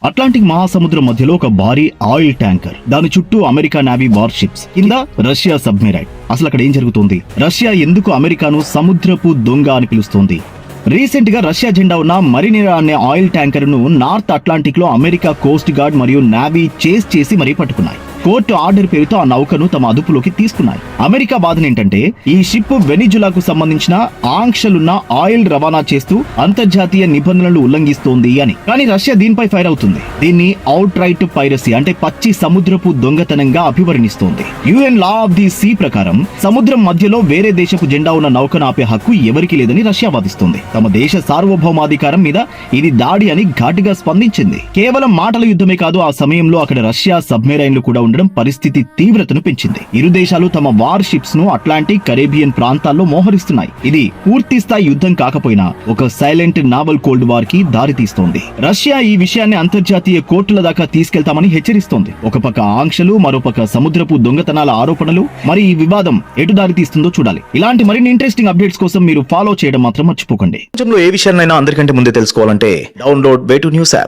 Atlantic మహాసముద్రం మధ్యలో ఒక భారీ ఆయిల్ ట్యాంకర్, దాని చుట్టూ అమెరికా నేవీ వార్ షిప్స్, కింద రష్యా సబ్మెరైన్. అసలు అక్కడ ఏం జరుగుతోంది? రష్యా ఎందుకు అమెరికాను సముద్రపు దొంగ అని పిలుస్తోంది? రీసెంట్ గా రష్యా జెండా ఉన్న మరినిరా అనే ఆయిల్ ట్యాంకర్ ను నార్త్ అట్లాంటిక్ లో అమెరికా కోస్ట్ గార్డ్ మరియు నేవీ చేస్ చేసి మరీ పట్టుకున్నాయి. కోర్టు ఆర్డర్ పేరుతో ఆ నౌకను తమ అదుపులోకి తీసుకున్నాయి. అమెరికా వాదన ఏంటంటే ఈ షిప్ వెనిజులాకు సంబంధించిన ఆంక్షలున్న ఆయిల్ రవాణా చేస్తూ అంతర్జాతీయ నిబంధనలు ఉల్లంఘిస్తోంది అని. కానీ రష్యా దీనిపై ఫైర్ అవుతుంది. దీన్ని అవుట్ రైట్ పైరసీ అంటే పచ్చి సముద్రపు దొంగతనంగా అభివర్ణిస్తోంది. UN law of the sea ప్రకారం సముద్రం మధ్యలో వేరే దేశపు జెండా ఉన్న నౌకను ఆపే హక్కు ఎవరికీ లేదని రష్యా వాదిస్తోంది. తమ దేశ సార్వభౌమాధికారం మీద ఇది దాడి అని ఘాటుగా స్పందించింది. కేవలం మాటల యుద్ధమే కాదు, ఆ సమయంలో అక్కడ రష్యా సబ్మెరైన్లు కూడా ఉండడం పరిస్థితి తీవ్రతను పెంచింది. ఇరు దేశాలు తమ వార్ షిప్స్ ను అట్లాంటిక్, కరేబియన్ ప్రాంతాల్లో మోహరిస్తున్నాయి. ఇది పూర్తి స్థాయి యుద్ధం కాకపోయినా ఒక సైలెంట్ నావల్ కోల్డ్ వార్ కి దారితీస్తోంది. రష్యా ఈ విషయాన్ని అంతర్జాతీయ కోర్టుల దాకా తీసుకెళ్తామని హెచ్చరిస్తోంది. ఒక పక్క ఆంక్షలు, మరోపక్క సముద్రపు దొంగతనాల ఆరోపణలు. మరి ఈ వివాదం ఎటు దారితీస్తుందో చూడాలి. ఇలాంటి మరిన్ని ఇంట్రెస్టింగ్ అప్డేట్స్ కోసం మీరు ఫాలో చేయడం మాత్రం మర్చిపోకండి. ఏ విషయాన్నైనా అందరికంటే ముందే తెలుసుకోవాలంటే డౌన్లోడ్ వే2న్యూస్ యాప్.